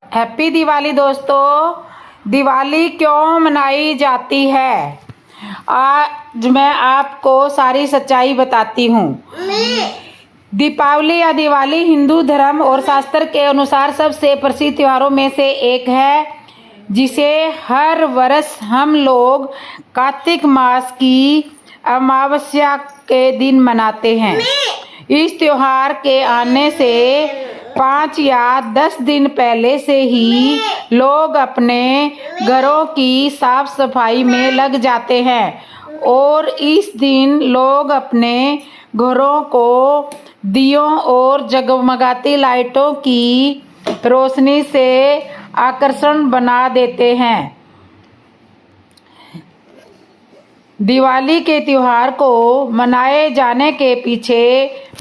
Happy Diwali दोस्तों। दिवाली क्यों मनाई जाती है? आज मैं आपको सारी सच्चाई बताती हूँ। दीपावली या दिवाली हिंदू धर्म और शास्त्र के अनुसार सबसे प्रसिद्ध त्योहारों में से एक है, जिसे हर वर्ष हम लोग कार्तिक मास की अमावस्या के दिन मनाते हैं। इस त्योहार के आने से 5 या 10 दिन पहले से ही लोग अपने घरों की साफ सफाई में लग जाते हैं और इस दिन लोग अपने घरों को दियों और जगमगाती लाइटों की रोशनी से आकर्षण बना देते हैं। दिवाली के त्योहार को मनाए जाने के पीछे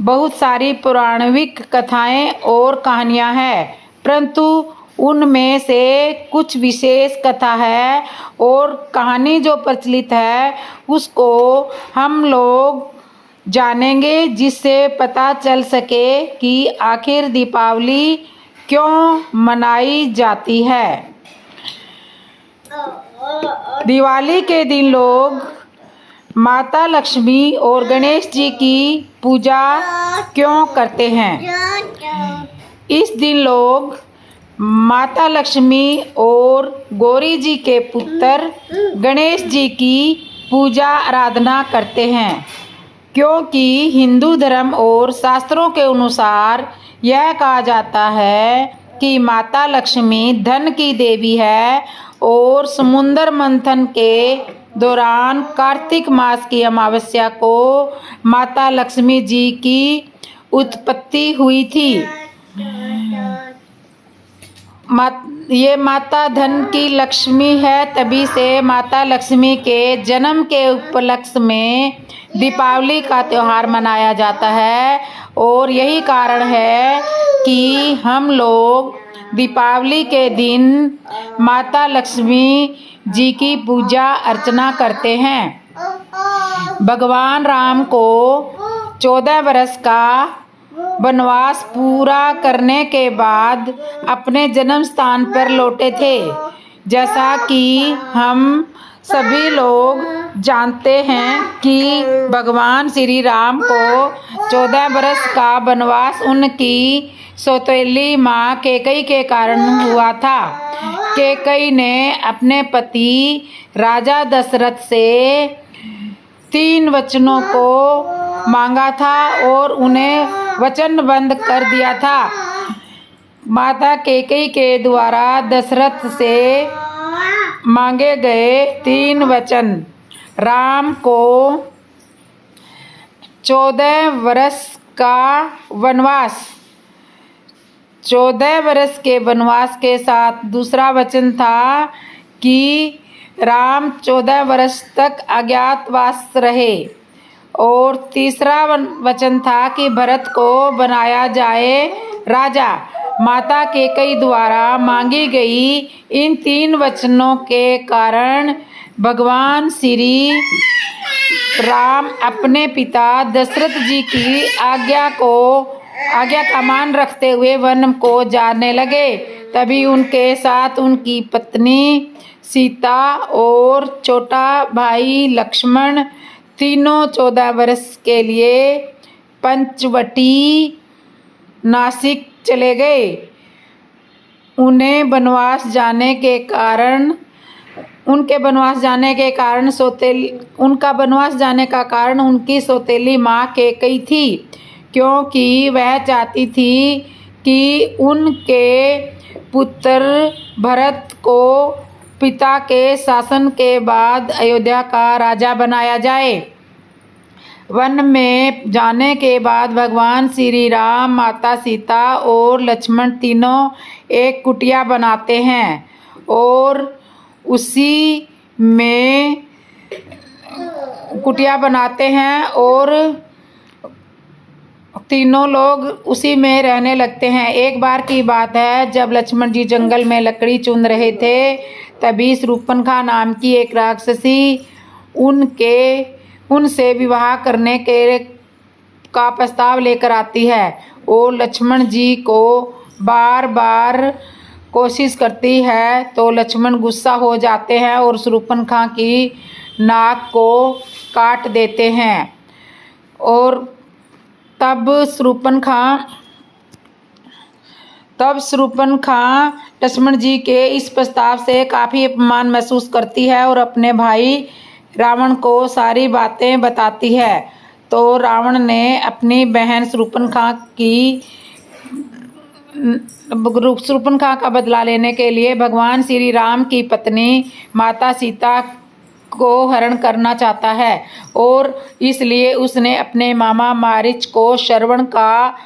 बहुत सारी पौराणिक कथाएं और कहानियां हैं, परंतु उनमें से कुछ विशेष कथा है और कहानी जो प्रचलित है उसको हम लोग जानेंगे, जिससे पता चल सके कि आखिर दीपावली क्यों मनाई जाती है। दिवाली के दिन लोग माता लक्ष्मी और गणेश जी की पूजा क्यों करते हैं? इस दिन लोग माता लक्ष्मी और गौरी जी के पुत्र गणेश जी की पूजा आराधना करते हैं, क्योंकि हिंदू धर्म और शास्त्रों के अनुसार यह कहा जाता है कि माता लक्ष्मी धन की देवी है और समुद्र मंथन के दौरान कार्तिक मास की अमावस्या को माता लक्ष्मी जी की उत्पत्ति हुई थी। ये माता धन की लक्ष्मी है, तभी से माता लक्ष्मी के जन्म के उपलक्ष्य में दीपावली का त्योहार मनाया जाता है और यही कारण है कि हम लोग दीपावली के दिन माता लक्ष्मी जी की पूजा अर्चना करते हैं। भगवान राम को 14 वर्ष का वनवास पूरा करने के बाद अपने जन्म स्थान पर लौटे थे। जैसा कि हम सभी लोग जानते हैं कि भगवान श्री राम को 14 वर्ष का वनवास उनकी सौतेली माँ कैकेयी के कारण हुआ था। कैकेयी ने अपने पति राजा दशरथ से 3 वचनों को मांगा था और उन्हें वचनबद्ध कर दिया था। माता कैकेयी के द्वारा दशरथ से मांगे गए 3 वचन राम को 14 वर्ष का वनवास, 14 वर्ष के वनवास के साथ दूसरा वचन था कि राम 14 वर्ष तक अज्ञातवास रहे और तीसरा वचन था कि भरत को बनाया जाए राजा। माता कैकेयी द्वारा मांगी गई इन 3 वचनों के कारण भगवान श्री राम अपने पिता दशरथ जी की आज्ञा का मान रखते हुए वन को जाने लगे। तभी उनके साथ उनकी पत्नी सीता और छोटा भाई लक्ष्मण तीनों 14 वर्ष के लिए पंचवटी नासिक चले गए। उनके वनवास जाने के कारण उनकी सौतेली माँ कैकेयी थी, क्योंकि वह चाहती थी कि उनके पुत्र भरत को पिता के शासन के बाद अयोध्या का राजा बनाया जाए। वन में जाने के बाद भगवान श्री राम, माता सीता और लक्ष्मण तीनों एक कुटिया बनाते हैं और उसी में तीनों लोग उसी में रहने लगते हैं। एक बार की बात है, जब लक्ष्मण जी जंगल में लकड़ी चुन रहे थे, तभी शूर्पणखा नाम की एक राक्षसी उनसे विवाह करने का प्रस्ताव लेकर आती है और लक्ष्मण जी को बार बार कोशिश करती है तो लक्ष्मण गुस्सा हो जाते हैं और शूर्पणखा की नाक को काट देते हैं। और तब शूर्पणखा लक्ष्मण जी के इस प्रस्ताव से काफ़ी अपमान महसूस करती है और अपने भाई रावण को सारी बातें बताती है। तो रावण ने अपनी बहन शूर्पणखा का बदला लेने के लिए भगवान श्री राम की पत्नी माता सीता को हरण करना चाहता है और इसलिए उसने अपने मामा मारीच को श्रवण का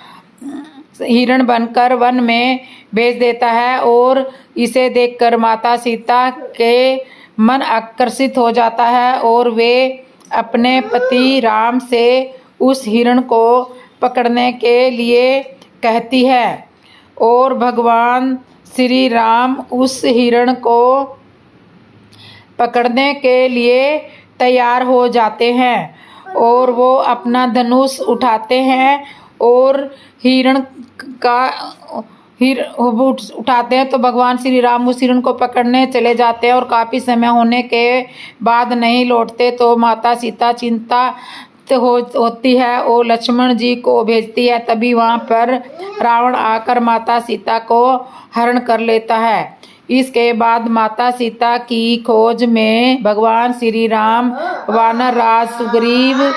हिरण बनकर वन में भेज देता है और इसे देखकर माता सीता के मन आकर्षित हो जाता है और वे अपने पति राम से उस हिरण को पकड़ने के लिए कहती है और भगवान श्री राम उस हिरण को पकड़ने के लिए तैयार हो जाते हैं और वो अपना धनुष उठाते हैं और उठाते हैं तो भगवान श्री राम उस हिरण को पकड़ने चले जाते हैं और काफ़ी समय होने के बाद नहीं लौटते। तो माता सीता चिंतित होती है और लक्ष्मण जी को भेजती है। तभी वहाँ पर रावण आकर माता सीता को हरण कर लेता है। इसके बाद माता सीता की खोज में भगवान श्री राम वानर राज सुग्रीव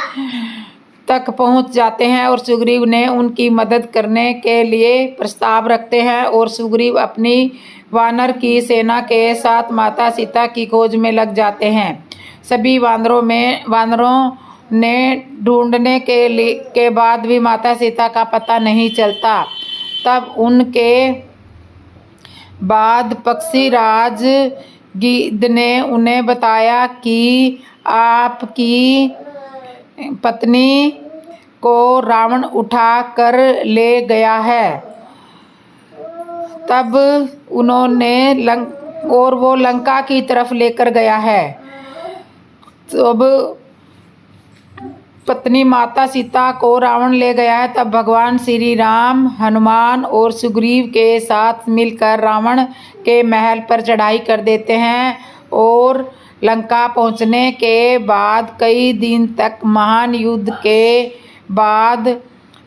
तक पहुंच जाते हैं और सुग्रीव ने उनकी मदद करने के लिए प्रस्ताव रखते हैं और सुग्रीव अपनी वानर की सेना के साथ माता सीता की खोज में लग जाते हैं। सभी वानरों ने ढूंढने के बाद भी माता सीता का पता नहीं चलता। तब उनके बाद पक्षीराज गिद्ध ने उन्हें बताया कि आपकी पत्नी को रावण उठा कर ले गया है। तब उन्होंने वो लंका की तरफ लेकर गया है। तब पत्नी माता सीता को रावण ले गया है। तब भगवान श्री राम हनुमान और सुग्रीव के साथ मिलकर रावण के महल पर चढ़ाई कर देते हैं और लंका पहुंचने के बाद कई दिन तक महान युद्ध के बाद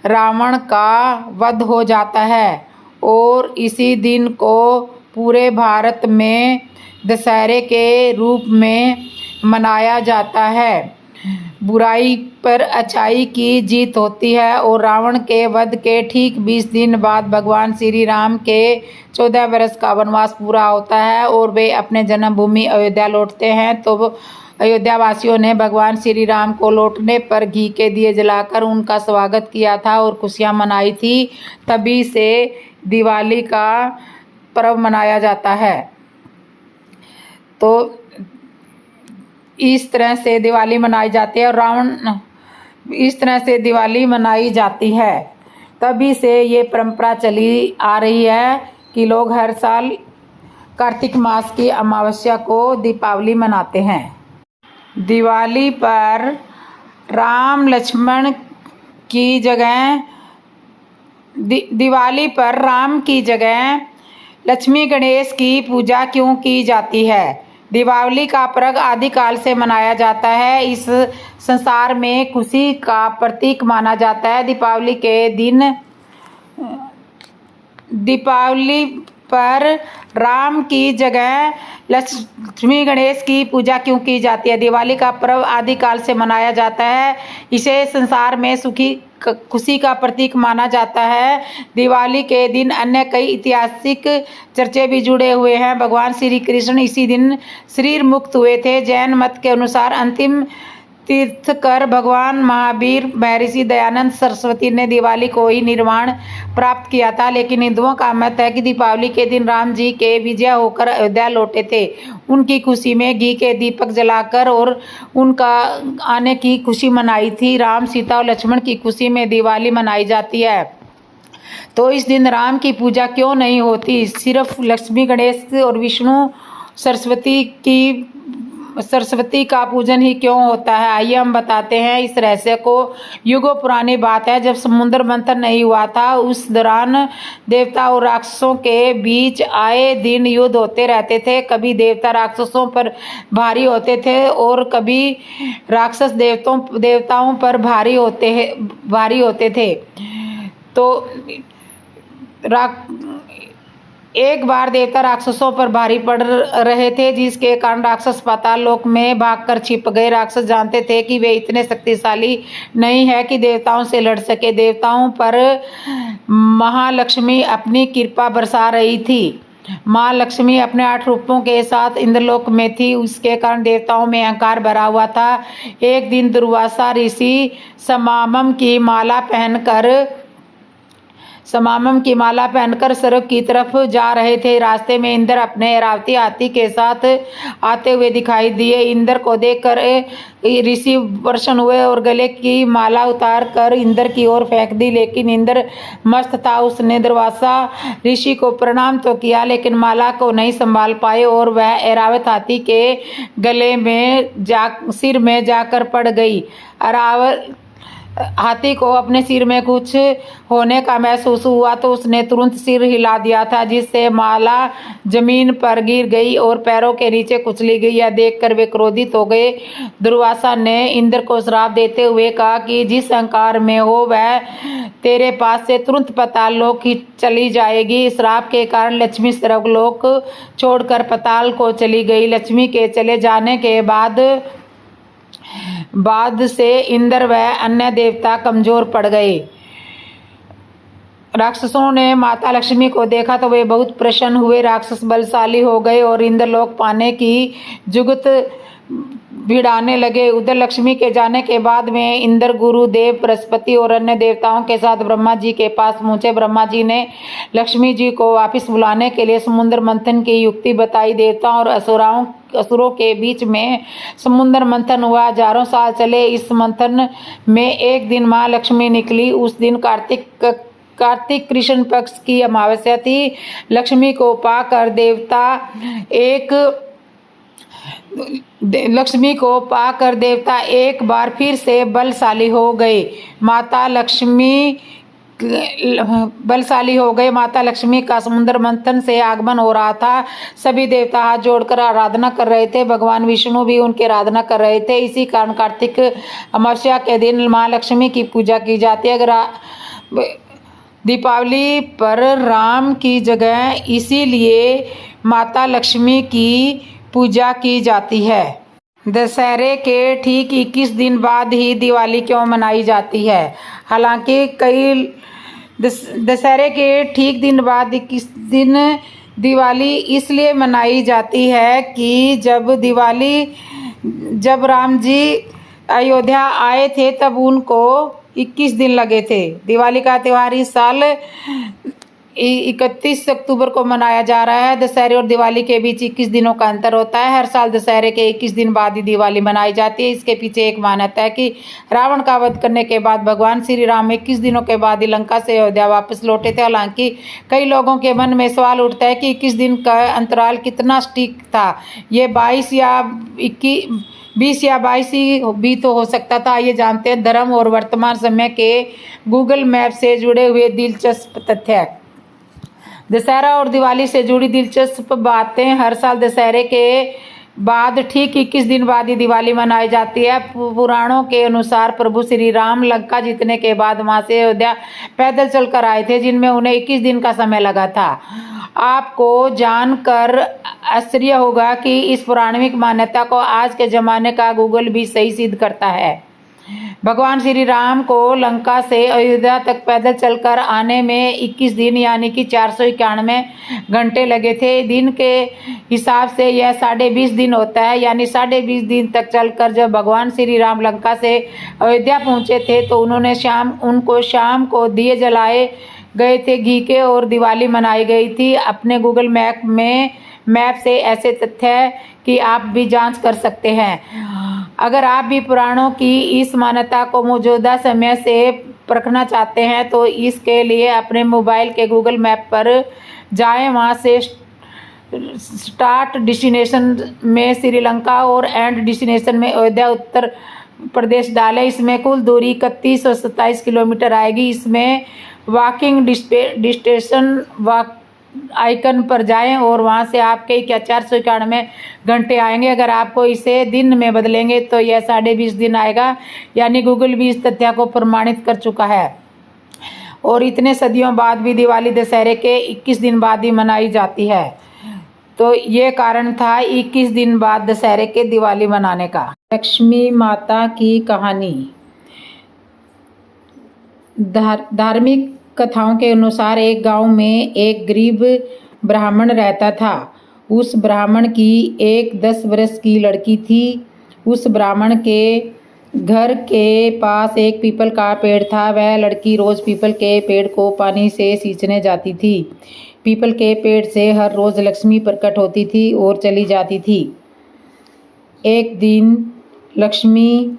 रावण का वध हो जाता है और इसी दिन को पूरे भारत में दशहरे के रूप में मनाया जाता है। बुराई पर अच्छाई की जीत होती है और रावण के वध के ठीक 20 दिन बाद भगवान श्री राम के 14 वर्ष का वनवास पूरा होता है और वे अपने जन्मभूमि अयोध्या लौटते हैं। तो अयोध्या वासियों ने भगवान श्री राम को लौटने पर घी के दिए जलाकर उनका स्वागत किया था और खुशियां मनाई थी। तभी से दिवाली का पर्व मनाया जाता है। तो इस तरह से दिवाली मनाई जाती है और इस तरह से दिवाली मनाई जाती है। तभी से ये परंपरा चली आ रही है कि लोग हर साल कार्तिक मास की अमावस्या को दीपावली मनाते हैं। दिवाली पर राम लक्ष्मण की जगह दिवाली पर राम की जगह लक्ष्मी गणेश की पूजा क्यों की जाती है? दीपावली का पर्व आदिकाल से मनाया जाता है। इस संसार में खुशी का प्रतीक माना जाता है। दीपावली पर राम की जगह लक्ष्मी गणेश की पूजा क्यों की जाती है? दिवाली का पर्व आदिकाल से मनाया जाता है। इसे संसार में खुशी का प्रतीक माना जाता है। दिवाली के दिन अन्य कई ऐतिहासिक चर्चे भी जुड़े हुए हैं। भगवान श्री कृष्ण इसी दिन शरीर मुक्त हुए थे। जैन मत के अनुसार अंतिम तीर्थकर भगवान महावीर महर्षि दयानंद सरस्वती ने दिवाली को ही निर्वाण प्राप्त किया था। लेकिन हिंदुओं का मत है कि दीपावली के दिन राम जी के विजय होकर अयोध्या लौटे थे। उनकी खुशी में घी के दीपक जलाकर और उनका आने की खुशी मनाई थी। राम सीता और लक्ष्मण की खुशी में दिवाली मनाई जाती है। तो इस दिन राम की पूजा क्यों नहीं होती? सिर्फ लक्ष्मी गणेश और विष्णु सरस्वती की सरस्वती का पूजन ही क्यों होता है? आइए हम बताते हैं इस रहस्य को। युगों पुरानी बात है, जब समुद्र मंथन नहीं हुआ था, उस दौरान देवता और राक्षसों के बीच आए दिन युद्ध होते रहते थे। कभी देवता राक्षसों पर भारी होते थे और कभी राक्षस देवताओं पर भारी होते थे। तो एक बार देवता राक्षसों पर भारी पड़ रहे थे, जिसके कारण राक्षस पाताल लोक में भागकर छिप गए। राक्षस जानते थे कि वे इतने शक्तिशाली नहीं है कि देवताओं से लड़ सके। देवताओं पर महालक्ष्मी अपनी कृपा बरसा रही थी। माँ लक्ष्मी अपने 8 रूपों के साथ इंद्रलोक में थी, उसके कारण देवताओं में अहंकार भरा हुआ था। एक दिन दुर्वासा ऋषि समामम की माला पहनकर स्वर्ग की तरफ जा रहे थे। रास्ते में इंद्र अपने ऐरावती हाथी के साथ आते हुए दिखाई दिए। इंद्र को देखकर ऋषि प्रसन्न हुए और गले की माला उतार कर इंद्र की ओर फेंक दी, लेकिन इंद्र मस्त था। उसने दुर्वासा ऋषि को प्रणाम तो किया, लेकिन माला को नहीं संभाल पाए और वह ऐरावत हाथी के गले में सिर में जाकर पड़ गई। ऐरावत हाथी को अपने सिर में कुछ होने का महसूस हुआ तो उसने तुरंत सिर हिला दिया था, जिससे माला जमीन पर गिर गई और पैरों के नीचे कुचली गई। यह देखकर वे क्रोधित हो गए। दुर्वासा ने इंद्र को श्राप देते हुए कहा कि जिस अहंकार में हो वह तेरे पास से तुरंत पाताल लोक ही चली जाएगी। श्राप के कारण लक्ष्मी स्वर्गलोक छोड़कर पाताल को चली गई। लक्ष्मी के चले जाने के बाद से इंद्र व अन्य देवता कमजोर पड़ गए। राक्षसों ने माता लक्ष्मी को देखा तो वे बहुत प्रसन्न हुए। राक्षस बलशाली हो गए और इंद्रलोक पाने की जुगत भिड़ाने लगे। उधर लक्ष्मी के जाने के बाद में इंद्र, गुरुदेव, बृहस्पति और अन्य देवताओं के साथ ब्रह्मा जी के पास पहुंचे। ब्रह्मा जी ने लक्ष्मी जी को वापस बुलाने के लिए समुद्र मंथन की युक्ति बताई। देवताओं और असुरों के बीच में समुद्र मंथन हुआ। हजारों साल चले। इस मंथन में एक दिन माँ लक्ष्मी निकली। उस दिन कार्तिक कृष्ण पक्ष की अमावस्या थी। लक्ष्मी को पाकर देवता एक बार फिर से बलशाली हो गए। माता लक्ष्मी का समुद्र मंथन से आगमन हो रहा था। सभी देवता हाथ जोड़कर आराधना कर रहे थे। भगवान विष्णु भी उनकी आराधना कर रहे थे। इसी कारण कार्तिक अमावस्या के दिन माँ लक्ष्मी की पूजा की जाती है। अगर दीपावली पर राम की जगह इसीलिए माता लक्ष्मी की पूजा की जाती है। दशहरे के ठीक 21 दिन बाद ही दिवाली क्यों मनाई जाती है? हालांकि दशहरे के ठीक दिन बाद 21 दिन दिवाली इसलिए मनाई जाती है कि जब राम जी अयोध्या आए थे तब उनको 21 दिन लगे थे। दिवाली का त्यौहार इस साल 31 अक्टूबर को मनाया जा रहा है। दशहरे और दिवाली के बीच 21 दिनों का अंतर होता है। हर साल दशहरे के 21 दिन बाद ही दिवाली मनाई जाती है। इसके पीछे एक मान्यता है कि रावण का वध करने के बाद भगवान श्री राम 21 दिनों के बाद ही लंका से अयोध्या वापस लौटे थे। हालांकि कई लोगों के मन में सवाल उठता है कि 21 दिन का अंतराल कितना सटीक था। ये 20 या 22 भी तो हो सकता था। ये जानते हैं धर्म और वर्तमान समय के गूगल मैप से जुड़े हुए दिलचस्प तथ्य। दशहरा और दिवाली से जुड़ी दिलचस्प बातें। हर साल दशहरे के बाद ठीक 21 दिन बाद ही दिवाली मनाई जाती है। पुराणों के अनुसार प्रभु श्री राम लंका जीतने के बाद वहां से अयोध्या पैदल चलकर आए थे, जिनमें उन्हें 21 दिन का समय लगा था। आपको जानकर आश्चर्य होगा कि इस पौराणिक मान्यता को आज के ज़माने का गूगल भी सही सिद्ध करता है। भगवान श्री राम को लंका से अयोध्या तक पैदल चलकर आने में 21 दिन यानी कि 491 घंटे लगे थे। दिन के हिसाब से यह 20.5 दिन होता है, यानी 20.5 दिन तक चलकर जब भगवान श्री राम लंका से अयोध्या पहुंचे थे तो उनको शाम को दिए जलाए गए थे घी के और दिवाली मनाई गई थी। अपने गूगल मैप से ऐसे तथ्य है कि आप भी जांच कर सकते हैं। अगर आप भी पुराणों की इस मान्यता को मौजूदा समय से परखना चाहते हैं तो इसके लिए अपने मोबाइल के गूगल मैप पर जाएं। वहां से स्टार्ट डेस्टिनेशन में श्रीलंका और एंड डेस्टिनेशन में अयोध्या उत्तर प्रदेश डालें। इसमें कुल दूरी 3127 किलोमीटर आएगी। इसमें वॉकिंग डिस्टेंस वॉक आइकन पर जाएं और वहां से आपके क्या 491 घंटे आएंगे। अगर आपको इसे दिन में बदलेंगे तो यह 20.5 दिन आएगा, यानी गूगल भी इस तथ्य को प्रमाणित कर चुका है। और इतने सदियों बाद भी दिवाली दशहरे के 21 दिन बाद ही मनाई जाती है। तो ये कारण था 21 दिन बाद दशहरे के दिवाली मनाने का। लक्ष्मी माता की कहानी। धार्मिक कथाओं के अनुसार एक गांव में एक गरीब ब्राह्मण रहता था। उस ब्राह्मण की एक 10 वर्ष की लड़की थी। उस ब्राह्मण के घर के पास एक पीपल का पेड़ था। वह लड़की रोज पीपल के पेड़ को पानी से सींचने जाती थी। पीपल के पेड़ से हर रोज लक्ष्मी प्रकट होती थी और चली जाती थी। एक दिन लक्ष्मी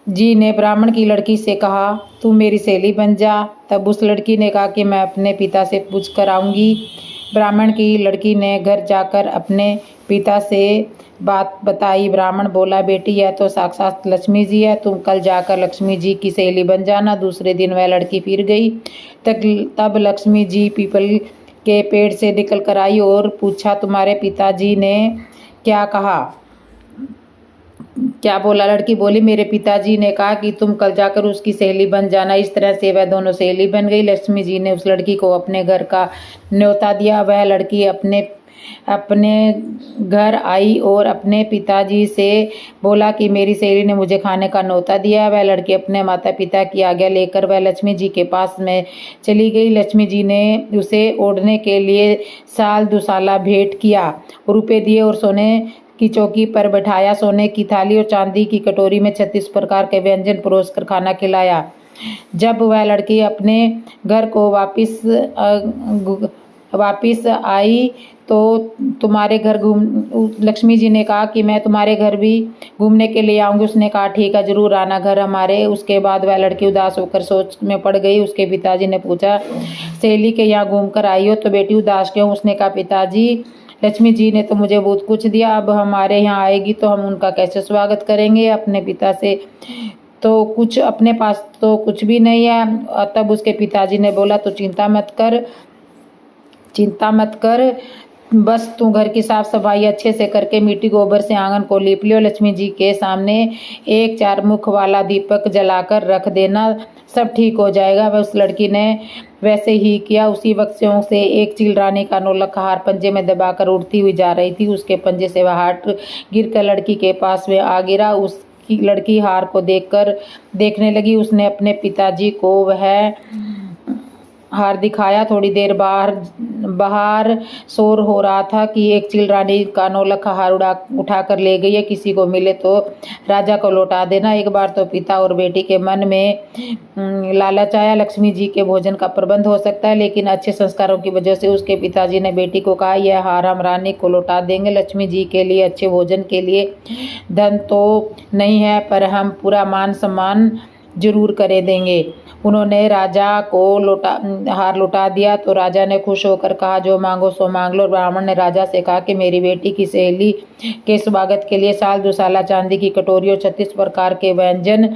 जी ने ब्राह्मण की लड़की से कहा, तू मेरी सहेली बन जा। तब उस लड़की ने कहा कि मैं अपने पिता से पूछ कर आऊँगी। ब्राह्मण की लड़की ने घर जाकर अपने पिता से बात बताई। ब्राह्मण बोला, बेटी यह तो साक्षात लक्ष्मी जी है, तुम कल जाकर लक्ष्मी जी की सहेली बन जाना। दूसरे दिन वह लड़की फिर गई। तब लक्ष्मी जी पीपल के पेड़ से निकल कर आई और पूछा, तुम्हारे पिताजी ने क्या कहा, क्या बोला? लड़की बोली, मेरे पिताजी ने कहा कि तुम कल जाकर उसकी सहेली बन जाना। इस तरह से वह दोनों सहेली बन गई। लक्ष्मी जी ने उस लड़की को अपने घर का न्योता दिया। वह लड़की अपने घर आई और अपने पिताजी से बोला कि मेरी सहेली ने मुझे खाने का न्योता दिया। वह लड़की अपने माता पिता की आज्ञा लेकर वह लक्ष्मी जी के पास में चली गई। लक्ष्मी जी ने उसे ओढ़ने के लिए साल दुसाला भेंट किया, रुपए दिए और सोने की चौकी पर बैठाया। सोने की थाली और चांदी की कटोरी में 36 प्रकार के व्यंजन परोसकर खाना खिलाया। जब वह लड़की अपने घर को वापिस आई तो तुम्हारे घर लक्ष्मी जी ने कहा कि मैं तुम्हारे घर भी घूमने के लिए आऊँगी। उसने कहा, ठीक है, जरूर आना घर हमारे। उसके बाद वह लड़की उदास होकर सोच में पड़ गई। उसके पिताजी ने पूछा, सहेली के यहाँ घूम कर आई हो तो बेटी उदास क्यों? उसने कहा, पिताजी लक्ष्मी जी ने तो मुझे बहुत कुछ दिया, अब हमारे यहाँ आएगी तो हम उनका कैसे स्वागत करेंगे? अपने पिता से तो कुछ, अपने पास तो कुछ भी नहीं है। तब उसके पिताजी ने बोला, तो चिंता मत कर, बस तू घर की साफ सफाई अच्छे से करके मिट्टी गोबर से आंगन को लीप लियो। लक्ष्मी जी के सामने एक 4 मुख वाला दीपक जलाकर रख देना, सब ठीक हो जाएगा। वह उस लड़की ने वैसे ही किया। उसी वक्त से एक चील रानी का नौलखा हार पंजे में दबाकर उड़ती हुई जा रही थी। उसके पंजे से वह हार गिरकर लड़की के पास में आ गिरा। उसकी लड़की हार को देखने लगी। उसने अपने पिताजी को वह हार दिखाया। थोड़ी देर बाहर शोर हो रहा था कि एक चील रानी का नौलखा हार उठा कर ले गई है, किसी को मिले तो राजा को लौटा देना। एक बार तो पिता और बेटी के मन में लालच आया, लक्ष्मी जी के भोजन का प्रबंध हो सकता है। लेकिन अच्छे संस्कारों की वजह से उसके पिताजी ने बेटी को कहा, यह हार हम रानी को लौटा देंगे। लक्ष्मी जी के लिए अच्छे भोजन के लिए धन तो नहीं है, पर हम पूरा मान सम्मान जरूर करे देंगे। उन्होंने राजा को हार लौटा दिया तो राजा ने खुश होकर कहा, जो मांगो सो मांग लो। ब्राह्मण ने राजा से कहा कि मेरी बेटी की सहेली के स्वागत के लिए साल दुसाला चांदी की कटोरी और 36 प्रकार के व्यंजन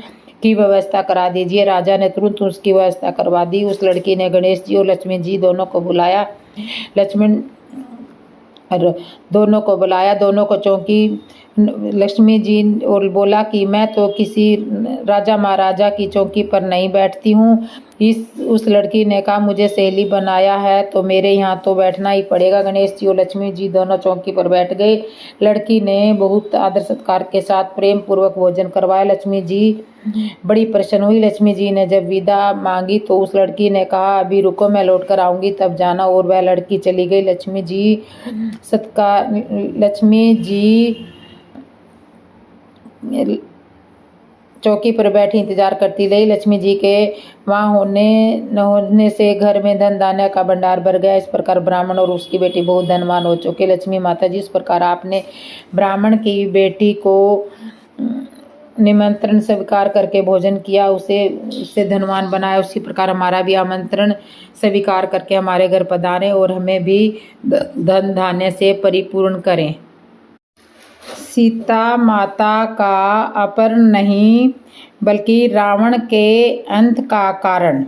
की व्यवस्था करा दीजिए। राजा ने तुरंत उसकी व्यवस्था करवा दी। उस लड़की ने गणेश जी और लक्ष्मी जी दोनों को बुलाया। दोनों को चौंकी लक्ष्मी जी और बोला कि मैं तो किसी राजा महाराजा की चौकी पर नहीं बैठती हूँ। उस लड़की ने कहा, मुझे सहेली बनाया है तो मेरे यहाँ तो बैठना ही पड़ेगा। गणेश जी और लक्ष्मी जी दोनों चौकी पर बैठ गए। लड़की ने बहुत आदर सत्कार के साथ प्रेम पूर्वक भोजन करवाया। लक्ष्मी जी बड़ी प्रसन्न हुई। लक्ष्मी जी ने जब विदा मांगी तो उस लड़की ने कहा, अभी रुको, मैं लौट कर आऊँगी तब जाना। और वह लड़की चली गई। लक्ष्मी जी चौकी पर बैठी इंतजार करती रही। लक्ष्मी जी के वहाँ होने से घर में धन धान्य का भंडार भर गया। इस प्रकार ब्राह्मण और उसकी बेटी बहुत धनवान हो चुके। लक्ष्मी माता जी, इस प्रकार आपने ब्राह्मण की बेटी को निमंत्रण स्वीकार करके भोजन किया, उससे धनवान बनाया, उसी प्रकार हमारा भी आमंत्रण स्वीकार करके हमारे घर पधारें और हमें भी धन धान्य से परिपूर्ण करें। सीता माता का अपहरण नहीं बल्कि रावण के अंत का कारण।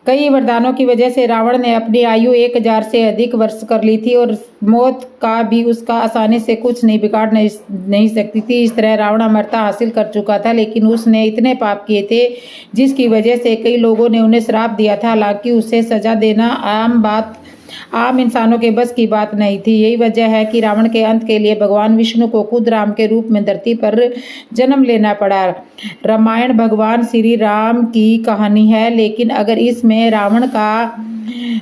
कई वरदानों की वजह से रावण ने अपनी आयु 1000 से अधिक वर्ष कर ली थी और मौत का भी उसका आसानी से कुछ नहीं बिगाड़ नहीं सकती थी। इस तरह रावण अमरता हासिल कर चुका था, लेकिन उसने इतने पाप किए थे जिसकी वजह से कई लोगों ने उन्हें श्राप दिया था। हालांकि उसे सजा देना आम इंसानों के बस की बात नहीं थी। यही वजह है कि रावण के अंत के लिए भगवान विष्णु को खुद राम के रूप में धरती पर जन्म लेना पड़ा। रामायण भगवान श्री राम की कहानी है, लेकिन अगर इसमें रावण का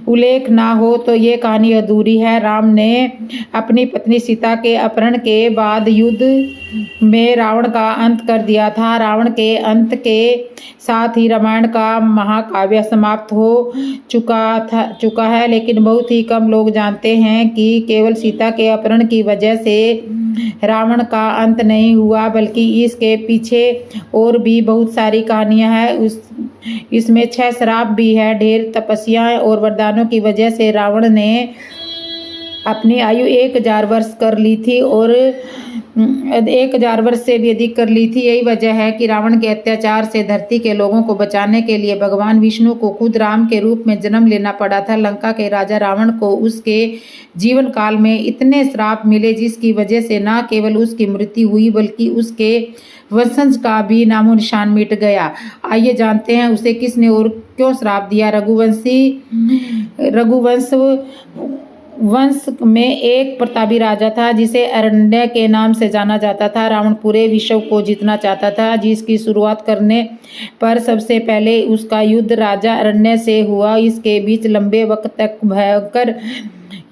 उल्लेख ना हो तो ये कहानी अधूरी है। राम ने अपनी पत्नी सीता के अपहरण के बाद युद्ध में रावण का अंत कर दिया था। रावण के अंत के साथ ही रामायण का महाकाव्य समाप्त हो चुका है, लेकिन बहुत ही कम लोग जानते हैं कि केवल सीता के अपहरण की वजह से रावण का अंत नहीं हुआ, बल्कि इसके पीछे और भी बहुत सारी कहानियां हैं। इसमें 6 श्राप भी है। ढेर तपस्या और वरदानों की वजह से रावण ने अपनी आयु 1000 वर्ष कर ली थी और 1000 वर्ष से भी अधिक कर ली थी। यही वजह है कि रावण के अत्याचार से धरती के लोगों को बचाने के लिए भगवान विष्णु को खुद राम के रूप में जन्म लेना पड़ा था। लंका के राजा रावण को उसके जीवन काल में इतने श्राप मिले जिसकी वजह से न केवल उसकी मृत्यु हुई बल्कि उसके वंशज का भी नामो निशान मिट गया। आइए जानते हैं उसे किसने और क्यों श्राप दिया। वंश में एक प्रतापी राजा था जिसे अरण्य के नाम से जाना जाता था। रावण पूरे विश्व को जीतना चाहता था, जिसकी शुरुआत करने पर सबसे पहले उसका युद्ध राजा अरण्य से हुआ। इसके बीच लंबे वक्त तक भयंकर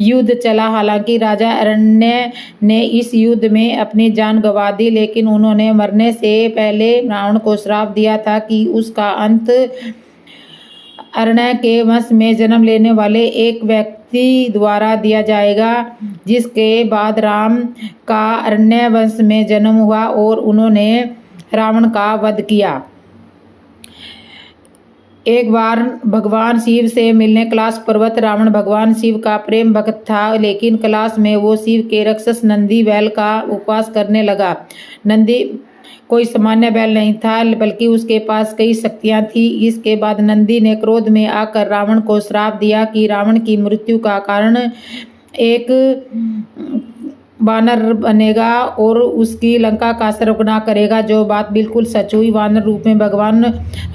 युद्ध चला। हालांकि राजा अरण्य ने इस युद्ध में अपनी जान गंवा दी, लेकिन उन्होंने मरने से पहले रावण को श्राप दिया था कि उसका अंत अरण्य के वंश में जन्म लेने वाले एक व्यक्ति द्वारा दिया जाएगा। जिसके बाद राम का अरण्य वंश में जन्म हुआ और उन्होंने रावण का वध किया। एक बार भगवान शिव से मिलने कैलाश पर्वत रावण भगवान शिव का प्रेम भक्त था, लेकिन कैलाश में वो शिव के राक्षस नंदी बैल का उपवास करने लगा। नंदी कोई सामान्य बैल नहीं था, बल्कि उसके पास कई शक्तियां थी। इसके बाद नंदी ने क्रोध में आकर रावण को श्राप दिया कि रावण की मृत्यु का कारण एक वानर बनेगा और उसकी लंका का सर्वनाश करेगा। जो बात बिल्कुल सच हुई। वानर रूप में भगवान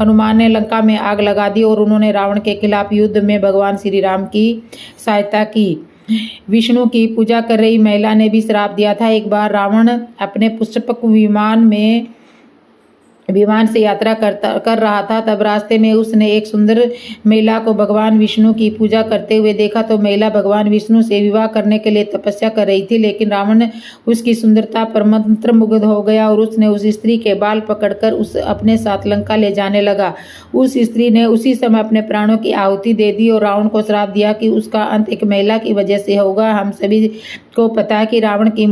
हनुमान ने लंका में आग लगा दी और उन्होंने रावण के खिलाफ युद्ध में भगवान श्री राम की सहायता की। विष्णु की पूजा कर रही महिला ने भी श्राप दिया था। एक बार रावण अपने पुष्पक विमान से यात्रा कर रहा था, तब रास्ते में उसने एक सुंदर महिला को भगवान विष्णु की पूजा करते हुए देखा। तो महिला भगवान विष्णु से विवाह करने के लिए तपस्या कर रही थी, लेकिन रावण उसकी सुंदरता पर मंत्रमुग्ध हो गया और उसने उस स्त्री के बाल पकड़कर उस अपने साथ लंका ले जाने लगा। उस स्त्री ने उसी समय अपने प्राणों की आहुति दे दी और रावण को श्राप दिया कि उसका अंत एक महिला की वजह से होगा। हम सभी को पता है कि रावण की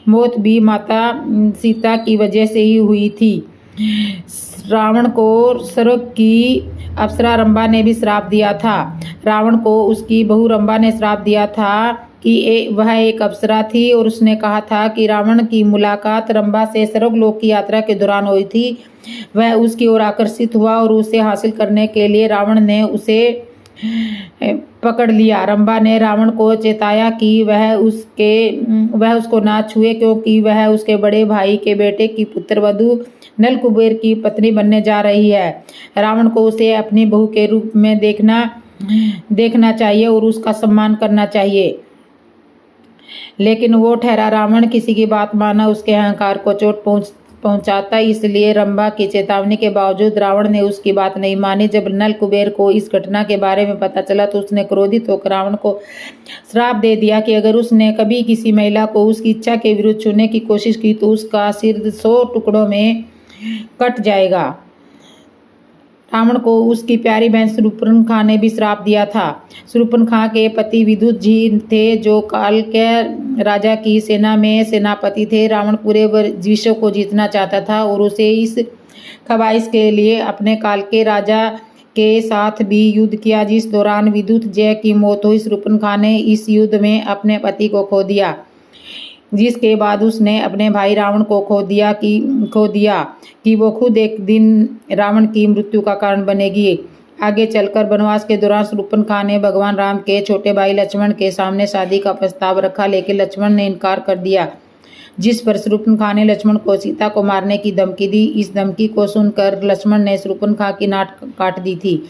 मौत भी माता सीता की वजह से ही हुई थी। रावण को स्वर्ग की अप्सरा रंभा ने भी श्राप दिया था। रावण को उसकी बहू रंभा ने श्राप दिया था कि वह एक अप्सरा थी और उसने कहा था कि रावण की मुलाकात रंभा से स्वर्गलोक की यात्रा के दौरान हुई थी। वह उसकी ओर आकर्षित हुआ और उसे हासिल करने के लिए रावण ने उसे पकड़ लिया। रंभा ने रावण को चेताया कि वह उसको ना छुए, क्योंकि वह उसके बड़े भाई के बेटे की पुत्रवधू नल कुबेर की पत्नी बनने जा रही है। रावण को उसे अपनी बहू के रूप में देखना चाहिए और उसका सम्मान करना चाहिए, लेकिन वो ठहरा रावण किसी की बात माना उसके अहंकार को चोट पहुंचाता। इसलिए रंभा की चेतावनी के बावजूद रावण ने उसकी बात नहीं मानी। जब नल कुबेर को इस घटना के बारे में पता चला तो उसने क्रोधित होकर रावण को श्राप दे दिया कि अगर उसने कभी किसी महिला को उसकी इच्छा के विरुद्ध छूने की कोशिश की तो उसका सिर 100 टुकड़ों में कट जाएगा। रावण को उसकी प्यारी बहन शूर्पणखा ने भी श्राप दिया था। शूर्पणखा के पति विद्युत जी थे, जो काल के राजा की सेना में सेनापति थे। रावण पूरे विश्व को जीतना चाहता था और उसे इस ख्वाहिश के लिए अपने काल के राजा के साथ भी युद्ध किया, जिस दौरान विद्युत जय की मौत हुई। शूर्पणखा ने इस युद्ध में अपने पति को खो दिया, जिसके बाद उसने अपने भाई रावण को खो दिया कि वो खुद एक दिन रावण की मृत्यु का कारण बनेगी। आगे चलकर वनवास के दौरान शूर्पणखा ने भगवान राम के छोटे भाई लक्ष्मण के सामने शादी का प्रस्ताव रखा, लेकिन लक्ष्मण ने इनकार कर दिया, जिस पर शूर्पणखा ने लक्ष्मण को सीता को मारने की धमकी दी। इस धमकी को सुनकर लक्ष्मण ने शूर्पणखा की नाक काट दी थी।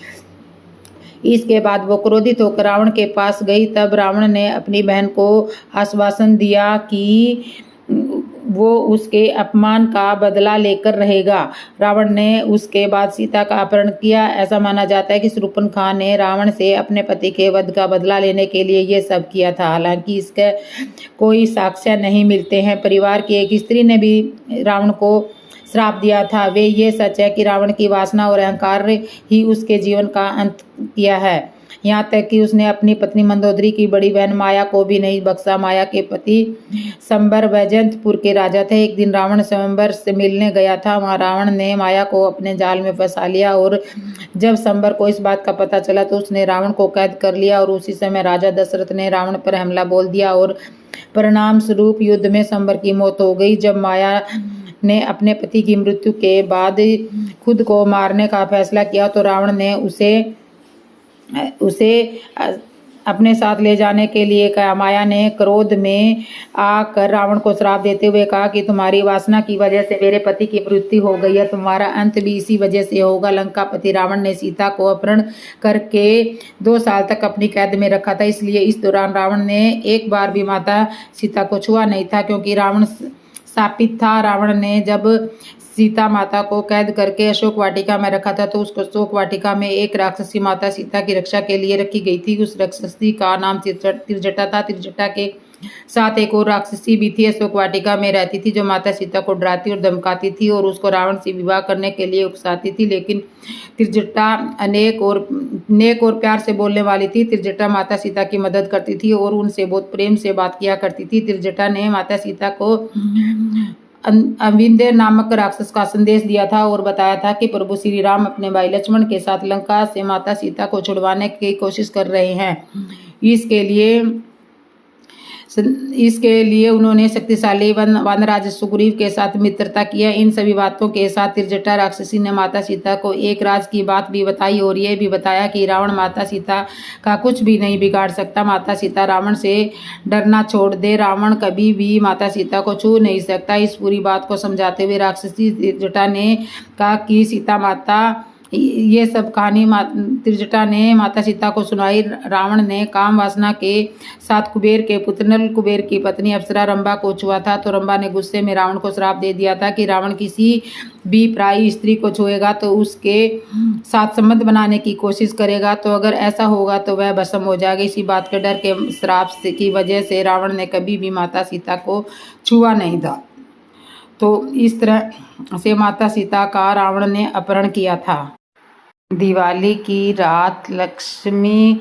इसके बाद वो क्रोधित होकर रावण के पास गई। तब रावण ने अपनी बहन को आश्वासन दिया कि वो उसके अपमान का बदला लेकर रहेगा। रावण ने उसके बाद सीता का अपहरण किया। ऐसा माना जाता है कि शूर्पणखा ने रावण से अपने पति के वध का बदला लेने के लिए ये सब किया था। हालांकि इसके कोई साक्ष्य नहीं मिलते हैं। परिवार की एक स्त्री ने भी रावण को श्राप दिया था। वे ये सच है कि रावण की वासना और अहंकार ही उसके जीवन का अंत किया है। यहाँ तक कि उसने अपनी पत्नी मंदोदरी की बड़ी बहन माया को भी नहीं बख्शा। माया के पति संबर वैजयंतपुर के राजा थे। एक दिन रावण संबर से मिलने गया था। वहाँ रावण ने माया को अपने जाल में फंसा लिया और जब संबर को इस बात का पता चला तो उसने रावण को कैद कर लिया और उसी समय राजा दशरथ ने रावण पर हमला बोल दिया और परिणाम स्वरूप युद्ध में संबर की मौत हो गई। जब माया ने अपने पति की मृत्यु के बाद खुद को मारने का फैसला किया तो रावण ने उसे अपने साथ ले जाने के लिए कहा। माया ने क्रोध में आकर रावण को श्राप देते हुए कहा कि तुम्हारी वासना की वजह से मेरे पति की मृत्यु हो गई है, तुम्हारा अंत भी इसी वजह से होगा। लंकापति रावण ने सीता को अपहरण करके 2 साल तक अपनी कैद में रखा था, इसलिए इस दौरान रावण ने एक बार भी माता सीता को छुआ नहीं था, क्योंकि रावण शापित था। रावण ने जब सीता माता को कैद करके अशोक वाटिका में रखा था तो उसको अशोक वाटिका में एक राक्षसी माता सीता की रक्षा के लिए रखी गई थी। उस राक्षसी का नाम त्रिजटा था। त्रिजटा के साथ एक और राक्षसी भी थी, अशोक वाटिका में रहती थी, जो माता सीता को डराती और धमकाती थी और उसको रावण से विवाह करने के लिए उकसाती थी। लेकिन त्रिजटा नेक और प्यार से बोलने वाली थी। त्रिजटा माता सीता की मदद करती थी और उनसे बहुत प्रेम से बात किया करती थी। त्रिजटा ने माता सीता को अविंदर नामक राक्षस का संदेश दिया था और बताया था कि प्रभु श्री राम अपने भाई लक्ष्मण के साथ लंका से माता सीता को छुड़वाने की कोशिश कर रहे हैं। इसके लिए उन्होंने शक्तिशाली वानराज सुग्रीव के साथ मित्रता किया। इन सभी बातों के साथ त्रिजटा राक्षसी ने माता सीता को एक राज की बात भी बताई और यह भी बताया कि रावण माता सीता का कुछ भी नहीं बिगाड़ सकता। माता सीता रावण से डरना छोड़ दे, रावण कभी भी माता सीता को छू नहीं सकता। इस पूरी बात को समझाते हुए राक्षसी त्रिजटा ने कहा कि सीता माता ये सब कहानी त्रिजटा ने माता सीता को सुनाई। रावण ने काम वासना के साथ कुबेर के पुत्र नल कुबेर की पत्नी अप्सरा रंभा को छुआ था, तो रंभा ने गुस्से में रावण को श्राप दे दिया था कि रावण किसी भी पराई स्त्री को छुएगा तो उसके साथ संबंध बनाने की कोशिश करेगा, तो अगर ऐसा होगा तो वह भस्म हो जाएगा। इसी बात के डर के श्राप की वजह से रावण ने कभी भी माता सीता को छुआ नहीं था। तो इस तरह से माता सीता का रावण ने अपहरण किया था। दिवाली की रात लक्ष्मी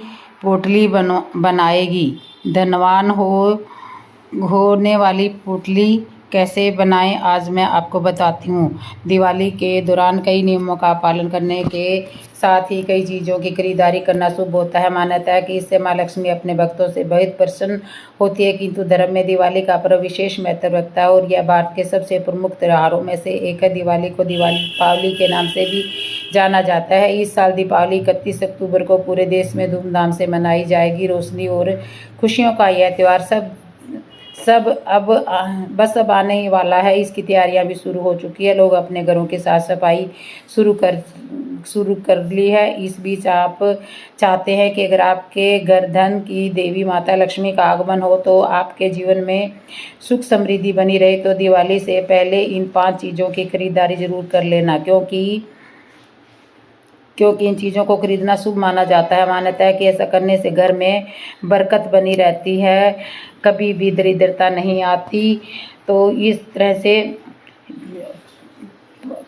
पोटली बनाएगी। धनवान होने वाली पोटली कैसे बनाएं, आज मैं आपको बताती हूँ। दिवाली के दौरान कई नियमों का पालन करने के साथ ही कई चीज़ों की खरीदारी करना शुभ होता है। मान्यता है कि इससे माँ लक्ष्मी अपने भक्तों से बहुत प्रसन्न होती है। किंतु धर्म में दिवाली का पर्व विशेष महत्व रखता है और यह भारत के सबसे प्रमुख त्योहारों में से एक है। दिवाली को दीपावली के नाम से भी जाना जाता है। इस साल दीपावली 31 अक्टूबर को पूरे देश में धूमधाम से मनाई जाएगी। रोशनी और खुशियों का यह त्यौहार अब आने ही वाला है। इसकी तैयारियां भी शुरू हो चुकी है। लोग अपने घरों की साफ सफाई शुरू कर ली है। इस बीच आप चाहते हैं कि अगर आपके घर धन की देवी माता लक्ष्मी का आगमन हो तो आपके जीवन में सुख समृद्धि बनी रहे, तो दिवाली से पहले इन 5 चीज़ों की खरीदारी जरूर कर लेना, क्योंकि इन चीज़ों को खरीदना शुभ माना जाता है। मान्यता है कि ऐसा करने से घर में बरकत बनी रहती है, कभी भी दरिद्रता नहीं आती। तो इस तरह से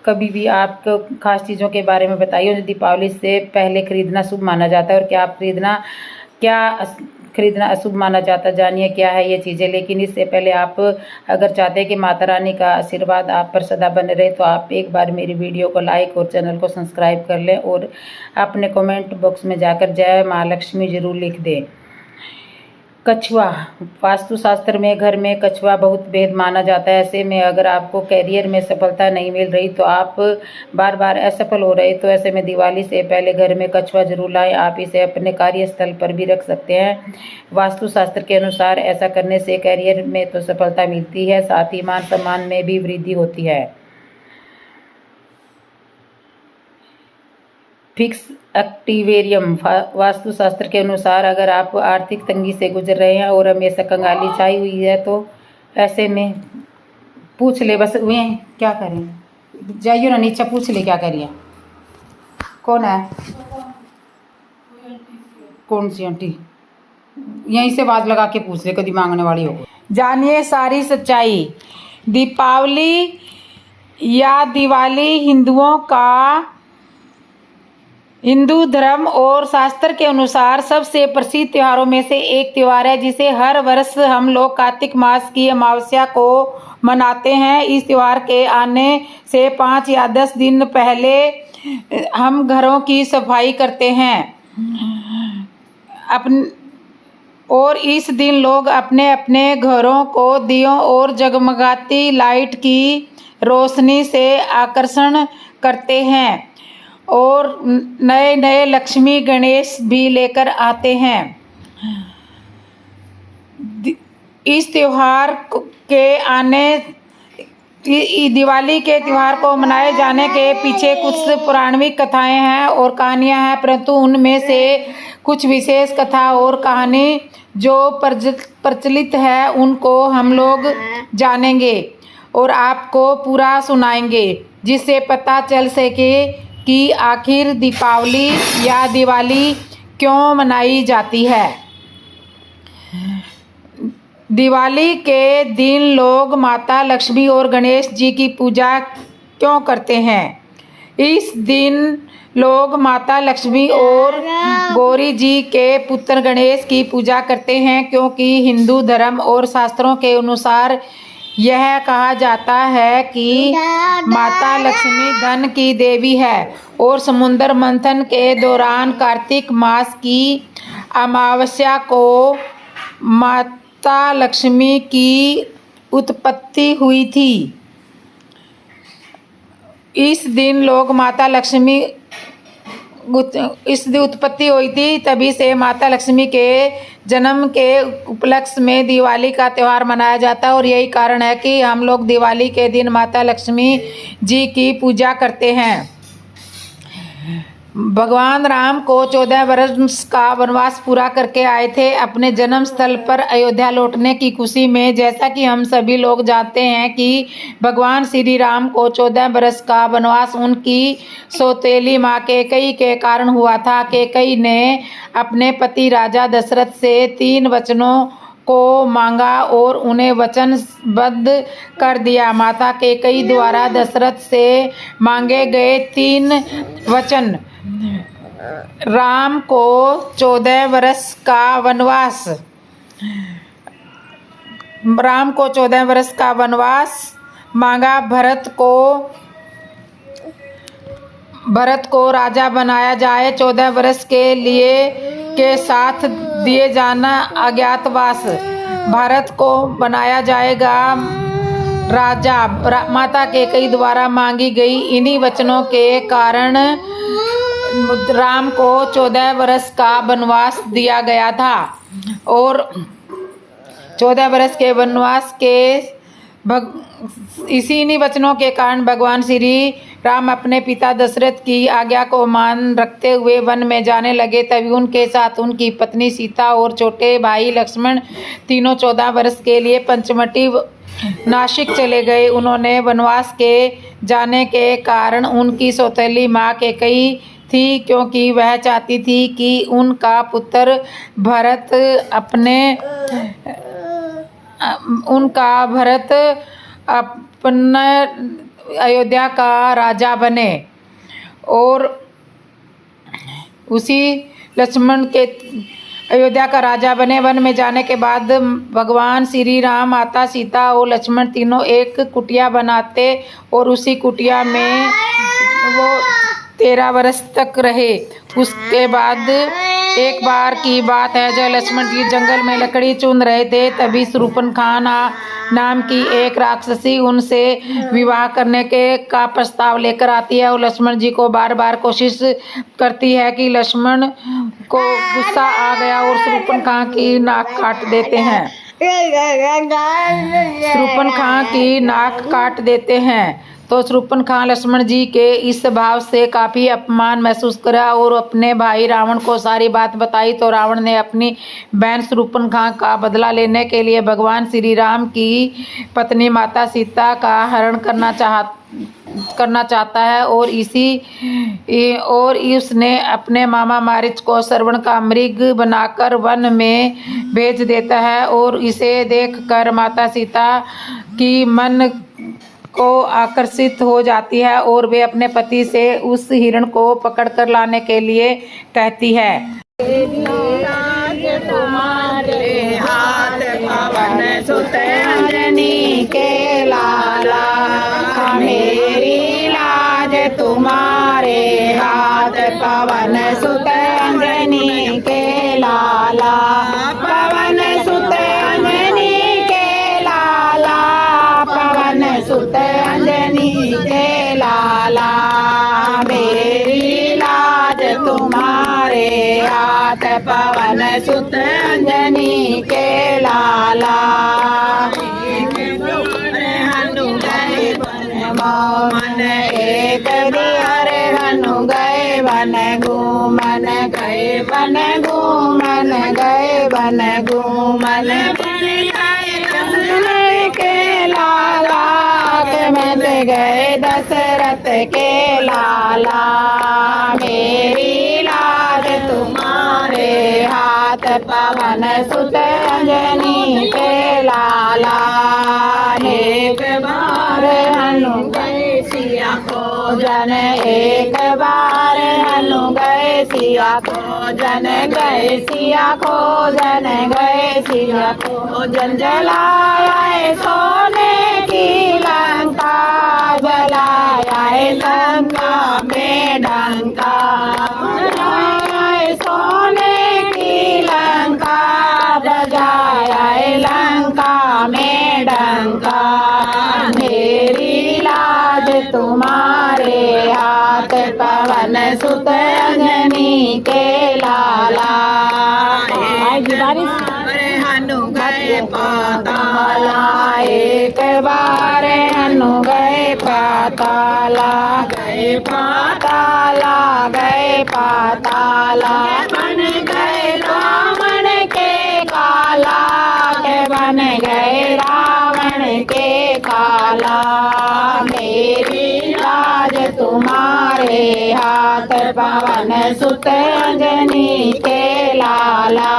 कभी भी आपको खास चीज़ों के बारे में बताइए जो दीपावली से पहले खरीदना शुभ माना जाता है और क्या खरीदना अशुभ माना जाता है। जानिए क्या है ये चीज़ें। लेकिन इससे पहले आप अगर चाहते हैं कि माता रानी का आशीर्वाद आप पर सदा बने रहे तो आप एक बार मेरी वीडियो को लाइक और चैनल को सब्सक्राइब कर लें और अपने कमेंट बॉक्स में जाकर जय माँ लक्ष्मी ज़रूर लिख दें। कछुआ, वास्तुशास्त्र में घर में कछुआ बहुत भेद माना जाता है। ऐसे में अगर आपको करियर में सफलता नहीं मिल रही तो आप बार बार असफल हो रहे तो ऐसे में दिवाली से पहले घर में कछुआ जरूर लाएं। आप इसे अपने कार्यस्थल पर भी रख सकते हैं। वास्तुशास्त्र के अनुसार ऐसा करने से करियर में तो सफलता मिलती है, साथ ही मान सम्मान में भी वृद्धि होती है। फिक्स एक्टिवेरियम, वास्तुशास्त्र के अनुसार अगर आप आर्थिक तंगी से गुजर रहे हैं और हमेशा कंगाली छाई हुई है तो ऐसे में पूछ ले, बस वे क्या करें, जाइए ना नीचे पूछ ले क्या करिए। कौन है, कौन सी आंटी, यहीं से आवाज लगा के पूछ ले, कभी मांगने वाली हो। जानिए सारी सच्चाई। दीपावली या दिवाली हिंदू धर्म और शास्त्र के अनुसार सबसे प्रसिद्ध त्योहारों में से एक त्योहार है जिसे हर वर्ष हम लोग कार्तिक मास की अमावस्या को मनाते हैं। इस त्योहार के आने से 5 या 10 दिन पहले हम घरों की सफाई करते हैं और इस दिन लोग अपने अपने घरों को दियों और जगमगाती लाइट की रोशनी से आकर्षण करते हैं और नए नए लक्ष्मी गणेश भी लेकर आते हैं। इस त्योहार के दिवाली के त्यौहार को मनाए जाने के पीछे कुछ पौराणिक कथाएं हैं और कहानियां हैं, परंतु उनमें से कुछ विशेष कथा और कहानी जो प्रचलित है उनको हम लोग जानेंगे और आपको पूरा सुनाएंगे जिससे पता चल सके कि आखिर दीपावली या दिवाली क्यों मनाई जाती है। दिवाली के दिन लोग माता लक्ष्मी और गणेश जी की पूजा क्यों करते हैं? इस दिन लोग माता लक्ष्मी और गौरी जी के पुत्र गणेश की पूजा करते हैं क्योंकि हिंदू धर्म और शास्त्रों के अनुसार यह कहा जाता है कि माता लक्ष्मी धन की देवी है और समुद्र मंथन के दौरान कार्तिक मास की अमावस्या को माता लक्ष्मी की उत्पत्ति हुई थी। इस दिन लोग माता लक्ष्मी उत्पत्ति हुई थी, तभी से माता लक्ष्मी के जन्म के उपलक्ष्य में दिवाली का त्यौहार मनाया जाता है और यही कारण है कि हम लोग दिवाली के दिन माता लक्ष्मी जी की पूजा करते हैं। भगवान राम को 14 वर्ष का वनवास पूरा करके आए थे अपने जन्म स्थल पर अयोध्या लौटने की खुशी में। जैसा कि हम सभी लोग जानते हैं कि भगवान श्री राम को 14 वर्ष का वनवास उनकी सौतेली माँ कैकेयी के कारण हुआ था। कैकेयी ने अपने पति राजा दशरथ से 3 वचनों को मांगा और उन्हें वचनबद्ध कर दिया। माता कैकेयी द्वारा दशरथ से मांगे गए 3 वचन राम को 14 वर्ष का वनवास मांगा। भरत को राजा बनाया जाए, 14 वर्ष के साथ दिए जाना अज्ञातवास। भारत को बनाया जाएगा राजा। माता कैकेयी द्वारा मांगी गई इन्हीं वचनों के कारण राम को 14 वर्ष का वनवास दिया गया था और 14 वर्ष के वनवास के इन्हीं वचनों के कारण भगवान श्री राम अपने पिता दशरथ की आज्ञा को मान रखते हुए वन में जाने लगे। तभी उनके साथ उनकी पत्नी सीता और छोटे भाई लक्ष्मण तीनों 14 वर्ष के लिए पंचवटी नासिक चले गए। उन्होंने वनवास के जाने के कारण उनकी सौतेली माँ कैकेयी थी क्योंकि वह चाहती थी कि उनका पुत्र भरत अयोध्या का राजा बने। और उसी लक्ष्मण के अयोध्या का राजा बने। वन में जाने के बाद भगवान श्री राम, माता सीता और लक्ष्मण तीनों एक कुटिया बनाते और उसी कुटिया में वो 13 वर्ष तक रहे। उसके बाद एक बार की बात है, जब लक्ष्मण जी जंगल में लकड़ी चुन रहे थे, तभी शूर्पणखा नाम की एक राक्षसी उनसे विवाह करने का प्रस्ताव लेकर आती है और लक्ष्मण जी को बार बार कोशिश करती है कि लक्ष्मण को गुस्सा आ गया और शूर्पणखा की नाक काट देते हैं। शूर्पणखा की नाक काट देते हैं। तो शूर्पणखा लक्ष्मण जी के इस भाव से काफ़ी अपमान महसूस करा और अपने भाई रावण को सारी बात बताई। तो रावण ने अपनी बहन शूर्पणखा का बदला लेने के लिए भगवान श्री राम की पत्नी माता सीता का हरण करना चाहता है और उसने अपने मामा मारीच को श्रवण का मृग बनाकर वन में भेज देता है। और इसे देखकर माता सीता की मन को आकर्षित हो जाती है और वे अपने पति से उस हिरण को पकड़कर लाने के लिए कहती है। तुम्हारे हाथ पवन सुत अंजनी के लाला, मेरी लाज तुम्हारे हाथ पवन सुत अंजनी के लाला, पवन सुत अंजनी के लाला, पवन सुत अंजनी के लाला, मेरी लाज तुम्हारे हाथ पवन सुत अंजनी के लाला। मन एक बिहारे हनु गए वन घूमन गए वन घूमन गए वन घूमन के लाला, के मन गए दशरथ के लाला, मेरी लाज तुम्हारे हाथ पवन सुत अंजनी के लाला। एक बार हनु गए सिया खोजन, एक बार हनु गए सिया खोजन, गए सिया खोजन, गए सिया खोजन, जलाए सोने की लंका, जलाए लंका में डंका, जलाए सोने की लंका, बजाए लंका में डंका, मेरी लाज तुम्हारे हाथ पवन सुत अंजनी के लाला। हनु गए पाताला, एक बार हनु गए पाताला, गए पाताला, गए पाताला, बन गए रावण के काला, के बन गए रावण के काला, मेरी लाज तुम्हारे हाथ पवन सुत अंजनी के लाला।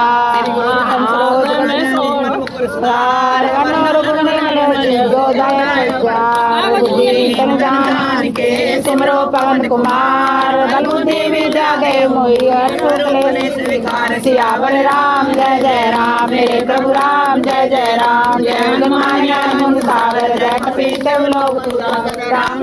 सिमरो पवन कुमार बल बुद्धि विद्या दे मोहिकार, सियावर राम जय जय राम, मेरे प्रभु राम जय जय राम, जय माया मुंसावर जय कपीदेव लोक राम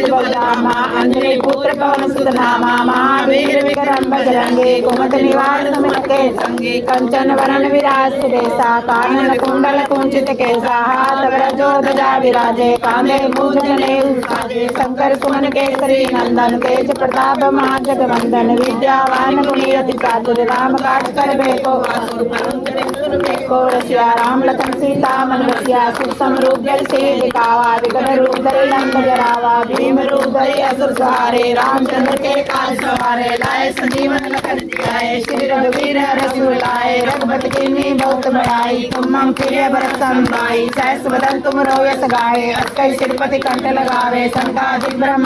बलरामा, अंजनी पुत्र पवन सुत नामा, महावीर विक्रम बजरंगी, कुमत निवार सुमित के संगी, कंचन वरण विराज सुरेशा, कानन कुंडल कुंचित केसा, हाथ वज्रो ध्वजा विराजे, कांधे मूंज जनेऊ साजे, शंकर सुमन केसरी नंदन, तेज प्रताप महाजगवंदन, विद्यावान गुणी अति चातुर, राम काज करबे को रसिया, राम लखन सीता मन बसिया, सुख समरूप जल से दिखावा, विकट रूप धरि लंक जरावा, भीम रूप धरि असुर सहारे, रामचंद्र के काज सवारे, लाए संजीवन लखन जियाए, श्री रघुवीर रसु लाए, रघुपति कीन्ही बहुत बड़ाई, तुम मम प्रिय भरत सम भाई, सहस बदन तुम रोयस गाए, अष्टै श्रीपति कंठ लगावे, संकादिक ब्रह्म